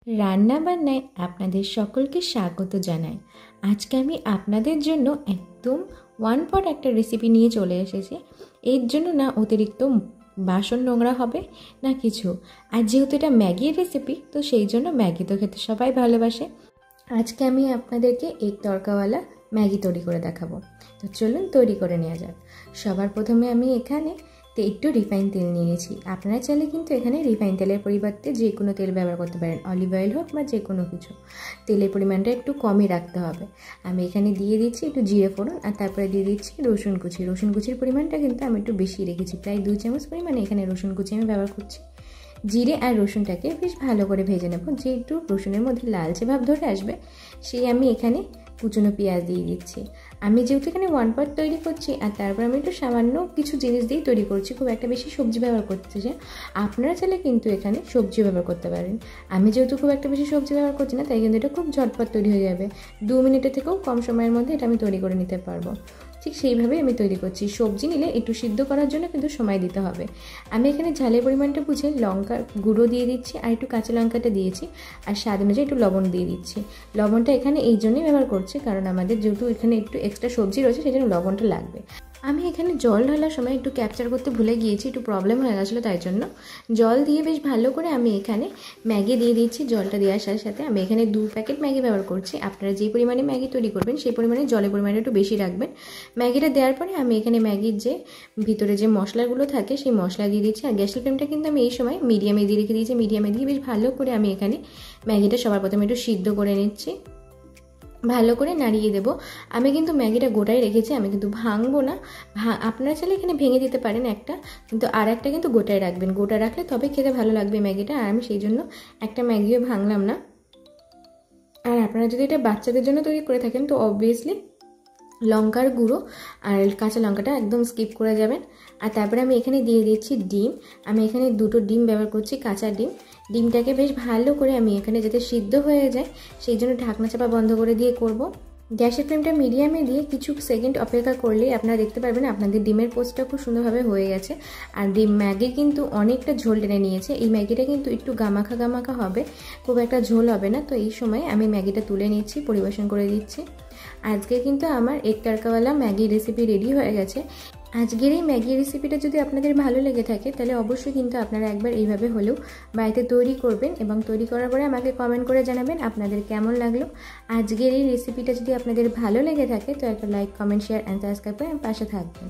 রান্না বান্নায় আপনাদের সকলকে স্বাগত জানাই। আজকে আমি আপনাদের জন্য একদম ওয়ান পট একটা রেসিপি নিয়ে চলে এসেছি। এর জন্য না অতিরিক্ত বাসন নোংরা হবে না কিছু। আর যেহেতু এটা ম্যাগির রেসিপি, তো সেই জন্য ম্যাগি তো খেতে সবাই ভালোবাসে। আজকে আমি আপনাদেরকে এগ তড়কাওয়ালা ম্যাগি তৈরি করে দেখাবো। তো চলুন তৈরি করে নেওয়া যাক। সবার প্রথমে আমি এখানে একটু রিফাইন তেল নিয়েছি। আপনারা চাইলে কিন্তু এখানে রিফাইন তেলের পরিবর্তে যে কোনো তেল ব্যবহার করতে পারেন, অলিভ অয়েল হোক বা যে কোনো কিছু। তেলের পরিমাণটা একটু কমই রাখতে হবে। আমি এখানে দিয়ে দিচ্ছি একটু জিরে ফোড়ন, আর তারপরে দিয়ে দিচ্ছি রসুন কুচি। রসুন কুচির পরিমাণটা কিন্তু আমি একটু বেশি রেখেছি, প্রায় 2 চামচ পরিমাণে এখানে রসুন কুচি আমি ব্যবহার করছি। জিরে আর রসুনটাকে বেশ ভালো করে ভেজে নেব। যে একটু রসুনের মধ্যে লালচে ভাব ধরে আসবে, সেই আমি এখানে কুচনো পেঁয়াজ দিয়ে দিচ্ছি। আমি যেহেতু এখানে ওয়ান পট তৈরি করছি, আর তারপর আমি একটু সামান্য কিছু জিনিস দিয়ে তৈরি করছি, খুব একটা বেশি সবজি ব্যবহার করছি যে। আপনারা চাইলে কিন্তু এখানে সবজি ব্যবহার করতে পারেন। আমি যেহেতু খুব একটা বেশি সবজি ব্যবহার করছি না, তাই কিন্তু এটা খুব ঝটপট তৈরি হয়ে যাবে। 2 মিনিটের থেকেও কম সময়ের মধ্যে এটা আমি তৈরি করে নিতে পারবো। ঠিক সেইভাবেই আমি তৈরি করছি। সবজি নিলে একটু সিদ্ধ করার জন্য কিন্তু সময় দিতে হবে। আমি এখানে ঝালের পরিমাণটা বুঝে লঙ্কার গুঁড়ো দিয়ে দিচ্ছি, আর একটু কাঁচা লঙ্কাটা দিয়েছি, আর স্বাদ অনুযায়ী একটু লবণ দিয়ে দিচ্ছি। লবণটা এখানে এই জন্যই ব্যবহার করছি, কারণ আমাদের যেহেতু এখানে একটু এক্সট্রা সবজি রয়েছে, সেই জন্য লবণটা লাগবে। আমি এখানে জল ঢালার সময় একটু ক্যাপচার করতে ভুলে গিয়েছি, একটু প্রবলেম হয়ে গেছিলো, তাই জন্য জল দিয়ে বেশ ভালো করে আমি এখানে ম্যাগি দিয়ে দিচ্ছি। জলটা দেওয়ার সাথে সাথে আমি এখানে 2 প্যাকেট ম্যাগি ব্যবহার করছি। আপনারা যে পরিমাণে ম্যাগি তৈরি করবেন সেই পরিমাণে জলের পরিমাণটা একটু বেশি রাখবেন। ম্যাগিটা দেওয়ার পরে আমি এখানে ম্যাগির যে ভিতরে যে মশলাগুলো থাকে সেই মশলা দিয়ে দিচ্ছি। আর গ্যাসের ফ্লেমটা কিন্তু আমি এই সময় মিডিয়ামে দিয়ে রেখে দিয়েছি। মিডিয়ামে দিয়ে বেশ ভালো করে আমি এখানে ম্যাগিটা সবার প্রথমে একটু সিদ্ধ করে নিচ্ছি, ভালো করে নাড়িয়ে দেবো। আমি কিন্তু ম্যাগিটা গোটাই রেখেছি, আমি কিন্তু ভাঙবো না। আপনারা চাইলে এখানে ভেঙে দিতে পারেন একটা, কিন্তু আর একটা কিন্তু গোটাই রাখবেন। গোটা রাখলে তবে খেতে ভালো লাগবে ম্যাগিটা। আর আমি সেই জন্য একটা ম্যাগিও ভাঙলাম না। আর আপনারা যদি এটা বাচ্চাদের জন্য তৈরি করে থাকেন, তো অবভিয়াসলি লঙ্কার গুঁড়ো আর কাঁচা লঙ্কাটা একদম স্কিপ করে যাবেন। আর তারপরে আমি এখানে দিয়ে দিচ্ছি ডিম। আমি এখানে 2টো ডিম ব্যবহার করছি, কাঁচা ডিম। ডিমটাকে বেশ ভালো করে আমি এখানে যাতে সিদ্ধ হয়ে যায়, সেই জন্য ঢাকনা চাপা বন্ধ করে দিয়ে করব। গ্যাসের ফ্লেমটা মিডিয়ামে দিয়ে কিছু সেকেন্ড অপেক্ষা করলেই আপনারা দেখতে পারবেন আপনাদের ডিমের পোস্টটা খুব সুন্দরভাবে হয়ে গেছে। আর ডিম ম্যাগি কিন্তু অনেকটা ঝোল টেনে নিয়েছে। এই ম্যাগিটা কিন্তু একটু গামাখা গামাখা হবে, খুব একটা ঝোল হবে না। তো এই সময় আমি ম্যাগিটা তুলে নিচ্ছি, পরিবেশন করে দিচ্ছি। আজকে কিন্তু আমার এগ তড়কাওয়ালা ম্যাগি রেসিপি রেডি হয়ে গেছে। আজকের এই ম্যাগি রেসিপিটা যদি আপনাদের ভালো লেগে থাকে, তাহলে অবশ্যই কিন্তু আপনারা একবার এইভাবে হলেও বাড়িতে তৈরি করবেন, এবং তৈরি করার পরে আমাকে কমেন্ট করে জানাবেন আপনাদের কেমন লাগলো। আজকের এই রেসিপিটা যদি আপনাদের ভালো লেগে থাকে, তো একটা like, comment, share and subscribe করে পাশে থাকবেন।